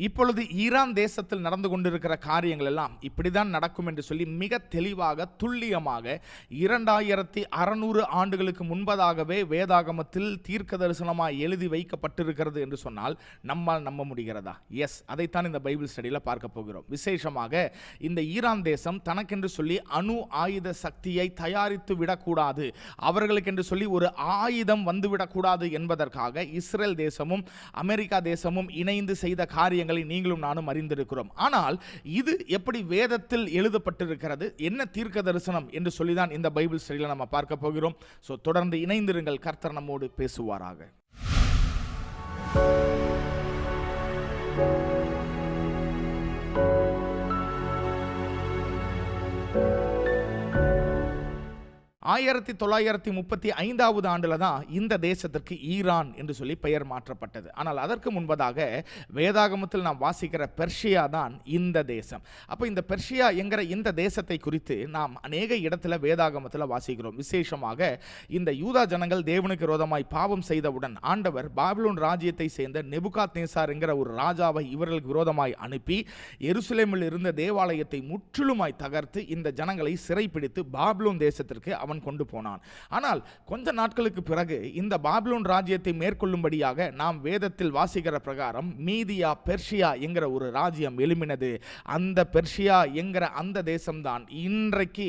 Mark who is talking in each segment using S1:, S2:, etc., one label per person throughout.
S1: இப்பொழுது ஈரான் தேசத்தில் நடந்து கொண்டிருக்கிற காரியங்கள் எல்லாம் இப்படிதான் நடக்கும் என்று சொல்லி மிக தெளிவாக துல்லியமாக 2600 ஆண்டுகளுக்கு முன்பதாகவே வேதாகமத்தில் தீர்க்க தரிசனமாக எழுதி வைக்கப்பட்டிருக்கிறது என்று சொன்னால் நம்மால் நம்ப முடிகிறதா? எஸ், அதைத்தான் இந்த பைபிள் ஸ்டடியில் பார்க்க போகிறோம். விசேஷமாக இந்த ஈரான் தேசம் தனக்கென்று சொல்லி அணு ஆயுத சக்தியை தயாரித்து விடக்கூடாது, அவர்களுக்கென்று சொல்லி ஒரு ஆயுதம் வந்துவிடக்கூடாது என்பதற்காக இஸ்ரேல் தேசமும் அமெரிக்கா தேசமும் இணைந்து செய்த காரியங்களை நீங்களும் நானும் அறிந்திருக்கிறோம். ஆனால் இது எப்படி வேதத்தில் எழுதப்பட்டிருக்கிறது, என்ன தீர்க்க தரிசனம் என்று சொல்லிதான் இந்த பைபிள் ஸ்டடியில் நம்ம பார்க்க போகிறோம். ஸோ தொடர்ந்து இணைந்திருங்கள், கர்த்தர் நம்மோடு பேசுவாராக. ஆயிரத்தி 1935 ஆண்டில் தான் இந்த தேசத்திற்கு ஈரான் என்று சொல்லி பெயர் மாற்றப்பட்டது. ஆனால் அதற்கு முன்பதாக வேதாகமத்தில் நாம் வாசிக்கிற பெர்ஷியா தான் இந்த தேசம். அப்போ இந்த பெர்ஷியா என்கிற இந்த தேசத்தை குறித்து நாம் அநேக இடத்துல வேதாகமத்தில் வாசிக்கிறோம். விசேஷமாக இந்த யூதா ஜனங்கள் தேவனுக்கு விரோதமாய் பாவம் செய்தவுடன் ஆண்டவர் பாபிலோன் ராஜ்யத்தை சேர்ந்த நெபுகாத்நேசார் என்கிற ஒரு ராஜாவை இவர்களுக்கு விரோதமாய் அனுப்பி எருசலேமில் இருந்த தேவாலயத்தை முற்றிலுமாய் தகர்த்து இந்த ஜனங்களை சிறைப்பிடித்து பாபிலோன் தேசத்திற்கு அவன் கொண்டு போனான். ஆனால் கொஞ்ச நாட்களுக்கு பிறகு இந்த பாபிலோன் ராஜ்யத்தை மேற்கொள்ளும்படியாக நாம் வேதத்தில் வாசிக்கிற பிரகாரம் மீதியா பெர்ஷியா என்கிற ஒரு ராஜ்யம் எழும்பினது. அந்த பெர்ஷியா என்கிற அந்த தேசம்தான் இன்றைக்கு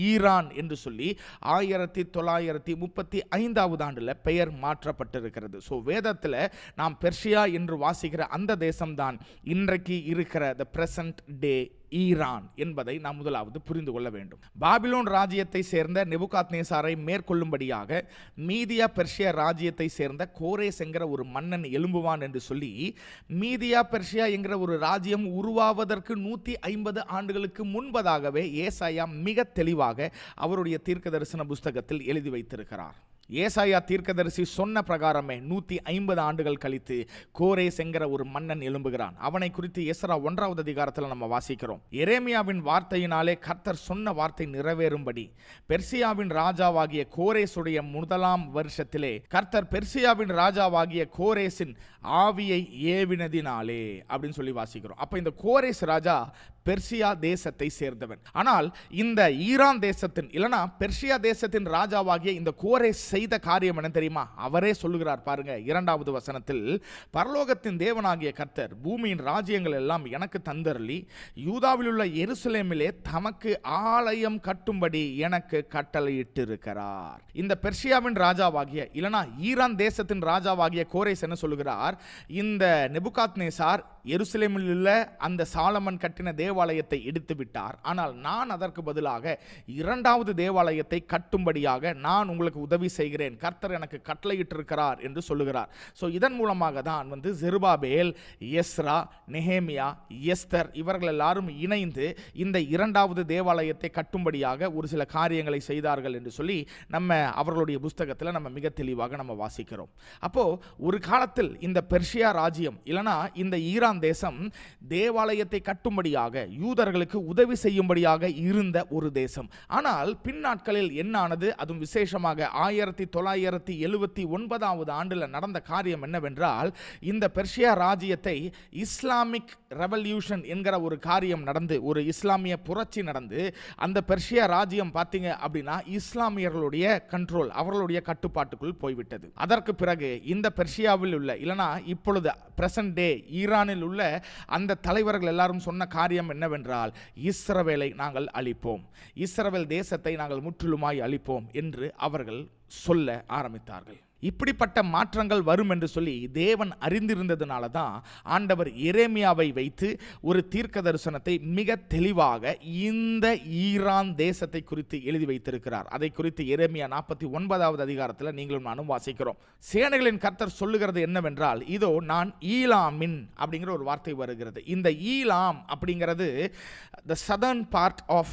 S1: ஈரான் என்று சொல்லி 1935 ஆண்டில் பெயர் மாற்றப்பட்டிருக்கிறது. ஸோ வேதத்தில் நாம் பெர்ஷியா என்று வாசிக்கிற அந்த தேசம்தான் இன்றைக்கு இருக்கிற த பிரசன்ட் டே ஈரான் என்பதை நாம் முதலாவது புரிந்து கொள்ள வேண்டும். பாபிலோன் ராஜ்யத்தை சேர்ந்த நெபுகாத்நேசாரை மேற்கொள்ளும்படியாக மீதியா பெர்ஷியா ராஜ்யத்தை சேர்ந்த கோரேஸ் என்கிற ஒரு மன்னன் எழும்புவான் என்று சொல்லி மீதியா பெர்ஷியா என்கிற ஒரு ராஜ்யம் உருவாவதற்கு 150 ஆண்டுகளுக்கு முன்பதாகவே ஏசாயா மிக தெளிவாக அவருடைய தீர்க்க தரிசன புஸ்தகத்தில் எழுதி வைத்திருக்கிறார். ஏசாயா தீர்க்கதரிசி சொன்ன பிரகாரமே 150 ஆண்டுகள் கழித்து கோரேஸ் என்கிற ஒரு மன்னன் எழும்புகிறான். அவனை குறித்து எஸ்ரா 1வது அதிகாரத்தில் நம்ம வாசிக்கிறோம். எரேமியாவின் வார்த்தையினாலே கர்த்தர் சொன்ன வார்த்தை நிறைவேறும்படி பெர்சியாவின் ராஜாவாகிய கோரேசுடைய 1ஆம் வருஷத்திலே கர்த்தர் பெர்சியாவின் ராஜாவாகிய கோரேசின் ஆவியை ஏவினதினாலே அப்படின்னு சொல்லி வாசிக்கிறோம். அப்ப இந்த கோரேஸ் ராஜா பெர்சியா தேசத்தை சேர்ந்தவன். ஆனால் இந்த ஈரான் தேசத்தின் இல்லனா பெர்சியா தேசத்தின் ராஜாவாகிய இந்த கோரேஸ் செய்த காரியம் என்ன தெரியுமா? அவரே சொல்லுகிறார் பாருங்க 2வது வசனத்தில், பரலோகத்தின் தேவனாகிய கர்த்தர் பூமியின் ராஜ்யங்கள் எல்லாம் எனக்கு தந்தருளி யூதாவில் உள்ள எருசலேமிலே தமக்கு ஆலயம் கட்டும்படி எனக்கு கட்டளையிட்டிருக்கிறார். இந்த பெர்சியாவின் ராஜாவாகிய இல்லனா ஈரான் தேசத்தின் ராஜாவாகிய கோரேஸ் என்ன சொல்லுகிறார்? இந்த நெபுகாத்நேசார் எருசலேமில் உள்ள அந்த சாலமன் கட்டின தேவாலயத்தை இடித்து விட்டார். ஆனால் நான் அதற்கு பதிலாக 2வது தேவாலயத்தை கட்டும்படியாக நான் உங்களுக்கு உதவி செய்கிறேன், கர்த்தர் எனக்கு கட்டளையிட்டிருக்கிறார் என்று சொல்லுகிறார். ஸோ இதன் மூலமாக தான் ஜெருபாபேல், எஸ்ரா, நெஹேமியா, எஸ்தர் இவர்கள் எல்லாரும் இணைந்து இந்த 2வது தேவாலயத்தை கட்டும்படியாக ஒரு சில காரியங்களை செய்தார்கள் என்று சொல்லி நம்ம அவர்களுடைய புஸ்தகத்தில் நம்ம மிக தெளிவாக நம்ம வாசிக்கிறோம். அப்போ ஒரு காலத்தில் இந்த பெர்ஷியா ராஜ்யம் இல்லனா இந்த ஈரான் தேசம் தேவாலயத்தை கட்டும்படியாக யூதர்களுக்கு உதவி செய்யும்படியாக இருந்த ஒரு தேசம். ஆனால் பின்னாட்களில் என்ன ஆனது? அதுவும் விசேஷமாக 1979 ஆண்டில் நடந்த காரியம் என்னவென்றால், இந்த பெர்ஷியா ராஜ்யத்தை இஸ்லாமிக் ரெவல்யூஷன் என்கிற ஒரு காரியம் நடந்து, ஒரு இஸ்லாமிய புரட்சி நடந்து, அந்த பெர்ஷியா ராஜ்யம் பார்த்தீங்க அப்படின்னா இஸ்லாமியர்களுடைய கண்ட்ரோல், அவர்களுடைய கட்டுப்பாட்டுக்குள் போய்விட்டது. அதற்கு பிறகு இந்த பெர்ஷியாவில் உள்ள இல்லனா இப்பொழுது பிரசன்ட் டே ஈரானில் உள்ள அந்த தலைவர்கள் எல்லாரும் சொன்ன காரியம் என்னவென்றால், இஸ்ரவேலை நாங்கள் அழிப்போம், இஸ்ரவேல் தேசத்தை நாங்கள் முற்றிலுமாய் அழிப்போம் என்று அவர்கள் சொல்ல ஆரம்பித்தார்கள். இப்படிப்பட்ட மாற்றங்கள் வரும் என்று சொல்லி தேவன் அறிந்திருந்ததுனால தான் ஆண்டவர் எரேமியாவை வைத்து ஒரு தீர்க்க தரிசனத்தை மிக தெளிவாக இந்த ஈரான் தேசத்தை குறித்து எழுதி வைத்திருக்கிறார். அதை குறித்து எரேமியா 49வது அதிகாரத்தில் நீங்களும் நானும் வாசிக்கிறோம். சேனைகளின் கர்த்தர் சொல்லுகிறது என்னவென்றால், இதோ நான் ஈலாமின் அப்படிங்கிற ஒரு வார்த்தை வருகிறது. இந்த ஈலாம் அப்படிங்கிறது the southern part of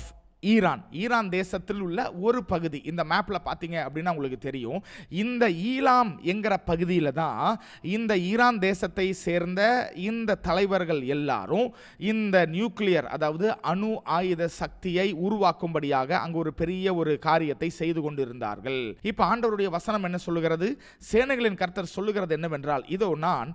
S1: Iran தேசத்தில் உள்ள ஒரு பகுதி. இந்த மேப்ல பார்த்தீங்க அப்படின்னா உங்களுக்கு தெரியும், இந்த ஈலாம் என்கிற பகுதியில் தான் இந்த ஈரான் தேசத்தை சேர்ந்த இந்த தலைவர்கள் எல்லாரும் இந்த நியூக்ளியர், அதாவது அணு ஆயுத சக்தியை உருவாக்கும்படியாக அங்கு ஒரு பெரிய ஒரு காரியத்தை செய்து கொண்டிருந்தார்கள். இப்ப ஆண்டவருடைய வசனம் என்ன சொல்லுகிறது? சேனைகளின் கர்த்தர் சொல்லுகிறது என்னவென்றால், இதோ நான்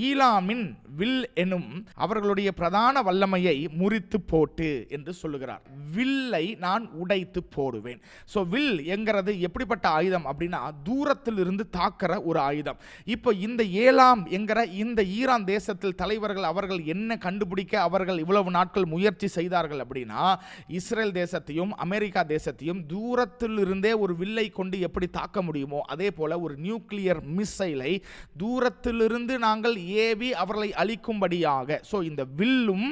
S1: ஈலாமின் வில் எனும் அவர்களுடைய பிரதான வல்லமையை முறித்து போட்டு என்று சொல்லுகிறார். வில்லை நான் உடைத்து போடுவேன். சோ வில் என்கிறது எப்படிப்பட்ட ஆயுதம் அப்படின்னா, தூரத்தில் இருந்து தாக்குற ஒரு ஆயுதம். இப்போ இந்த ஏலாம் என்கிற இந்த ஈரான் தேசத்தில் தலைவர்கள் அவர்கள் என்ன கண்டுபிடிக்க அவர்கள் இவ்வளவு நாட்கள் முயற்சி செய்தார்கள் அப்படின்னா, இஸ்ரேல் தேசத்தையும் அமெரிக்கா தேசத்தையும் தூரத்தில் இருந்தே ஒரு வில்லை கொண்டு எப்படி தாக்க முடியுமோ அதே போல ஒரு நியூக்ளியர் மிசைலை தூரத்திலிருந்து நாங்கள் ஏவி அவர்களை அழிக்கும்படியாக. ஸோ இந்த வில்லும்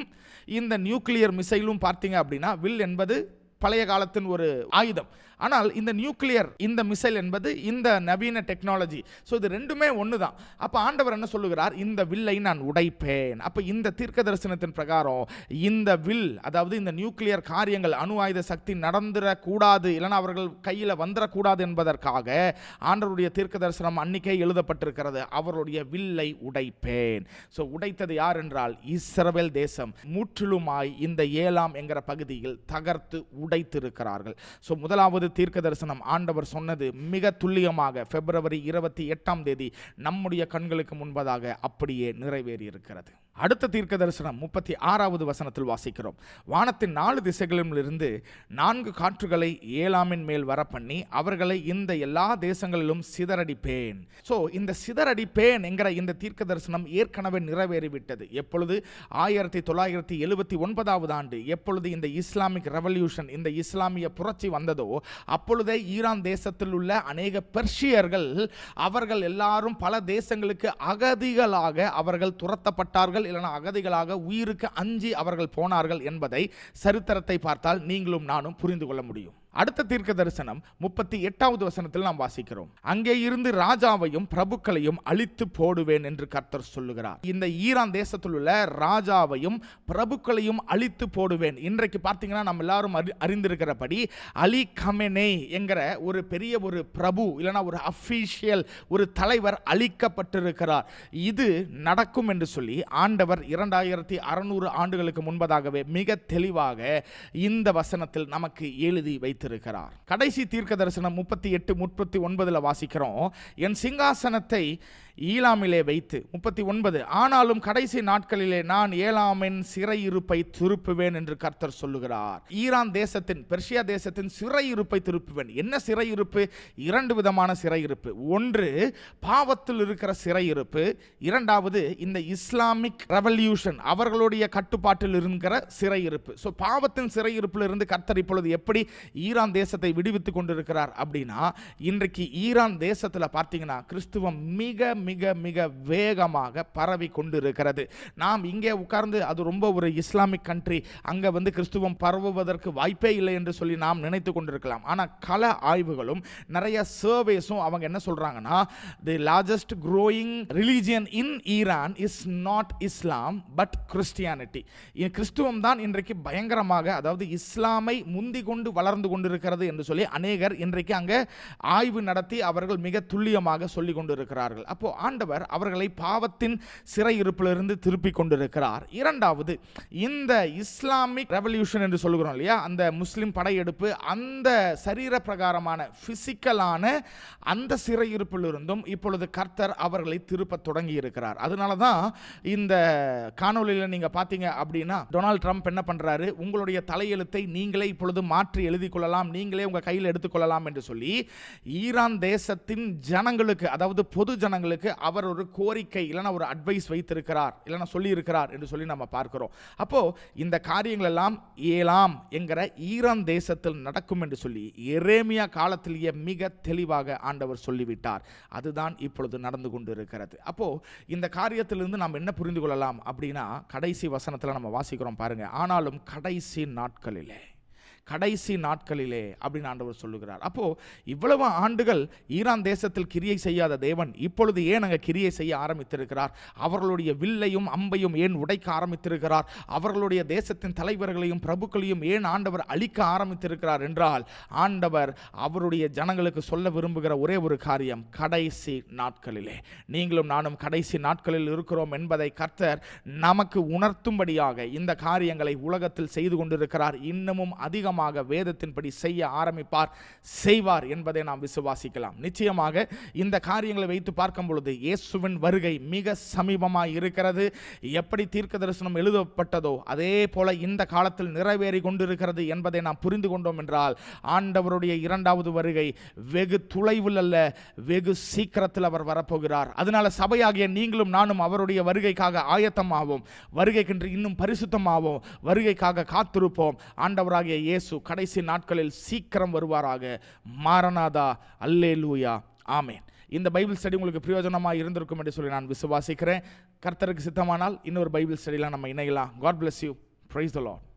S1: இந்த நியூக்ளியர் மிசைலும் பார்த்தீங்க அப்படின்னா, வில் என்பது பழைய காலத்தின் ஒரு ஆயுதம். ஆனால் இந்த நியூக்ளியர், இந்த மிசைல் என்பது இந்த நவீன டெக்னாலஜி. ஸோ இது ரெண்டுமே ஒன்று தான். அப்போ ஆண்டவர் என்ன சொல்லுகிறார்? இந்த வில்லை நான் உடைப்பேன். அப்போ இந்த தீர்க்க தரிசனத்தின் பிரகாரம் இந்த வில், அதாவது இந்த நியூக்ளியர் காரியங்கள், அணு ஆயுத சக்தி நடந்துடக்கூடாது, இல்லைன்னா அவர்கள் கையில் வந்துடக்கூடாது என்பதற்காக ஆண்டவருடைய தீர்க்க தரிசனம் அன்னிக்கே எழுதப்பட்டிருக்கிறது. அவருடைய வில்லை உடைப்பேன். ஸோ உடைத்தது யார் என்றால் இஸ்ரவேல் தேசம் முற்றிலுமாய் இந்த ஏலாம் என்கிற பகுதியில் தகர்த்து உடைத்திருக்கிறார்கள். ஸோ முதலாவது தீர்க்க தரிசனம் ஆண்டவர் சொன்னது மிக துல்லியமாக பிப்ரவரி 28 நம்முடைய கண்களுக்கு முன்பதாக அப்படியே நிறைவேறி இருக்கிறது. அடுத்த தீர்க்க தரிசனம் 36வது வசனத்தில் வாசிக்கிறோம். வானத்தின் 4 திசைகளிலிருந்து 4 காற்றுகளை ஏலாமின் மேல் வரப்பண்ணி அவர்களை இந்த எல்லா தேசங்களிலும் சிதறடிப்பேன். ஸோ இந்த சிதறடிப்பேன் என்கிற இந்த தீர்க்க தரிசனம் ஏற்கனவே நிறைவேறிவிட்டது. எப்பொழுது 1979 ஆண்டு எப்பொழுது இந்த இஸ்லாமிக் ரெவல்யூஷன், இந்த இஸ்லாமிய புரட்சி வந்ததோ அப்பொழுதே ஈரான் தேசத்தில் உள்ள அநேக பெர்ஷியர்கள் அவர்கள் எல்லாரும் பல தேசங்களுக்கு அகதிகளாக அவர்கள் துரத்தப்பட்டார்கள், இல்லைனா அகதிகளாக உயிருக்கு அஞ்சி அவர்கள் போனார்கள் என்பதை சரித்திரத்தை பார்த்தால் நீங்களும் நானும் புரிந்து கொள்ள முடியும். அடுத்த தீர்க்க தரிசனம் 38வது வசனத்தில் நாம் வாசிக்கிறோம். அங்கே இருந்து ராஜாவையும் பிரபுக்களையும் அழித்து போடுவேன் என்று கர்த்தர் சொல்லுகிறார். இந்த ஈரான் தேசத்தில் உள்ள ராஜாவையும் பிரபுக்களையும் அழித்து போடுவேன். இன்றைக்கு பார்த்தீங்கன்னா நம்ம எல்லாரும் அறிந்திருக்கிறபடி அலி கமெனே என்கிற ஒரு பெரிய ஒரு பிரபு, இல்லைனா ஒரு அஃபீஷியல் ஒரு தலைவர் அழிக்கப்பட்டிருக்கிறார். இது நடக்கும் என்று சொல்லி ஆண்டவர் 2600 ஆண்டுகளுக்கு முன்பதாகவே மிக தெளிவாக இந்த வசனத்தில் நமக்கு எழுதி வைத்திருக்கிறார். கடைசி தீர்க்க தரிசனம் 38-39 வாசிக்கிறோம். என் சிங்காசனத்தை ஈலாமிலே வைத்து 39 ஆனாலும் கடைசி நாட்களிலே நான் ஏலாமின் சிறையிருப்பை திருப்புவேன் என்று கர்த்தர் சொல்லுகிறார். ஈரான் தேசத்தின், பெர்ஷியா தேசத்தின் சிறையிருப்பை திருப்புவேன். என்ன சிறையிருப்பு? 2 விதமான சிறையிருப்பு. ஒன்று பாவத்தில் இருக்கிற சிறையிருப்பு, இரண்டாவது இந்த இஸ்லாமிக் ரெவல்யூஷன் அவர்களுடைய கட்டுப்பாட்டில் இருக்கிற சிறையிருப்பு. ஸோ பாவத்தின் சிறையிருப்பில் இருந்து கர்த்தர் இப்பொழுது எப்படி ஈரான் தேசத்தை விடுவித்துக் கொண்டிருக்கிறார் அப்படின்னா, இன்றைக்கு ஈரான் தேசத்தில் பார்த்தீங்கன்னா கிறிஸ்துவம் மிக மிக மிக வேகமாக பரவி கொண்டிருக்கிறது. நாம் இங்கே உட்கார்ந்து அது ரொம்ப ஒரு இஸ்லாமிக் கண்ட்ரி, அங்கே வந்து கிறிஸ்துவம் பரவுவதற்கு வாய்ப்பே இல்லை என்று சொல்லி நாம் நினைத்து கொண்டிருக்கலாம். ஆனால் கள ஆய்வுகளும் நிறைய சர்வேஸும் அவங்க என்ன சொல்றாங்கன்னா, the largest growing religion in Iran is not Islam but Christianity. கிறிஸ்துவம் தான் இன்றைக்கு பயங்கரமாக, அதாவது இஸ்லாமை முந்தி கொண்டு வளர்ந்து கொண்டிருக்கிறது என்று சொல்லி அநேகர் இன்றைக்கு அங்கே ஆய்வு நடத்தி அவர்கள் மிக துல்லியமாக சொல்லிக் கொண்டிருக்கிறார்கள். அப்போ ஆண்டவர் அவர்களை பாவத்தின் சிறையிருப்பிலிருந்து திருப்பி கொண்டிருக்கிறார். இரண்டாவது, இந்த இஸ்லாமிக் ரெவல்யூஷன் என்று சொல்லுகிறோம் இல்லையா, அந்த முஸ்லிம் படையெடுப்பு, அந்த சரீர பிரகாரமான பிசிக்கலான அந்த சிறையிருப்பிலிருந்தும் இப்பொழுது கர்த்தர் அவர்களை திருப்ப தொடங்கி இருக்கிறார். அதனால தான் இந்த காணொலியில் நீங்க பார்த்தீங்க அப்படின்னா டொனால்ட் ட்ரம்ப் என்ன பண்றாரு, உங்களுடைய தலையெழுத்தை நீங்களே இப்பொழுது மாற்றி எழுதிக் கொள்ளலாம், நீங்களே உங்க கையில் எடுத்துக்கொள்ளலாம் என்று சொல்லி ஈரான் தேசத்தின் ஜனங்களுக்கு, அதாவது பொது ஜனங்களுக்கு அவர் ஒரு கோரிக்கை இல்லைனா ஒரு அட்வைஸ் வைத்திருக்கிறார், இல்லைனா சொல்லி இருக்கிறார் என்று சொல்லி நம்ம பார்க்கிறோம். அப்போ இந்த காரியங்கள் எல்லாம் ஏலாம் என்கிற ஈரான் தேசத்தில் நடக்கும் என்று சொல்லி எரேமியா காலத்திலேயே மிக தெளிவாக ஆண்டவர் சொல்லிவிட்டார். அதுதான் இப்பொழுது நடந்து கொண்டு இருக்கிறது. அப்போ இந்த காரியத்திலிருந்து நாம் என்ன புரிந்து கொள்ளலாம் அப்படின்னா, கடைசி வசனத்தில் நம்ம வாசிக்கிறோம் பாருங்க. ஆனாலும் கடைசி நாட்களிலே கடைசி நாட்களிலே அப்படின்னு ஆண்டவர் சொல்லுகிறார். அப்போ இவ்வளவு ஆண்டுகள் ஈரான் தேசத்தில் கிரியை செய்யாத தேவன் இப்பொழுது ஏன் அங்கே கிரியை செய்ய ஆரம்பித்திருக்கிறார்? அவர்களுடைய வில்லையும் அம்பையும் ஏன் உடைக்க ஆரம்பித்திருக்கிறார்? அவர்களுடைய தேசத்தின் தலைவர்களையும் பிரபுக்களையும் ஏன் ஆண்டவர் அழிக்க ஆரம்பித்திருக்கிறார் என்றால், ஆண்டவர் அவருடைய ஜனங்களுக்கு சொல்ல விரும்புகிற ஒரே ஒரு காரியம், கடைசி நாட்களிலே நீங்களும் நானும் கடைசி நாட்களில் இருக்கிறோம் என்பதை கர்த்தர் நமக்கு உணர்த்தும்படியாக இந்த காரியங்களை உலகத்தில் செய்து கொண்டிருக்கிறார். இன்னமும் அதிகமாக வேதத்தின்படி செய்ய ஆரம்பிப்பார், செய்வார் என்பதை நாம் விசுவாசிக்கலாம். நிச்சயமாக இந்த காரியங்களை வைத்து பார்க்கும் பொழுது இயேசுவின் வருகை மிக சமீபமாக இருக்கிறது. எப்படி தீர்க்க தரிசனம் எழுதப்பட்டதோ அதே போல இந்த காலத்தில் நிறைவேறி கொண்டிருக்கிறது என்பதை நாம் புரிந்து கொண்டோம் என்றால், ஆண்டவருடைய இரண்டாவது வருகை வெகு தொலைவில் அல்ல, வெகு சீக்கிரத்தில் அவர் வரப்போகிறார். அதனால சபையாகிய நீங்களும் நானும் அவருடைய வருகைக்காக ஆயத்தமாவோம், வருகைக்கென்று இன்னும் பரிசுத்தமாவோம், வருகைக்காக காத்திருப்போம். ஆண்டவராகிய இயேசு கடைசி நாட்களில் சீக்கிரம் வருவாராக. மாரநாதா, அல்லேலூயா, ஆமென். இந்த பைபிள் ஸ்டடி உங்களுக்கு பிரயோஜனமாக இருந்திருக்கும் என்று சொல்லி நான் விசுவாசிக்கிறேன். கர்த்தருக்கு சித்தமானால் இன்னொரு பைபிள் ஸ்டடியில் நம்ம இணையலாம். God bless you. Praise the Lord.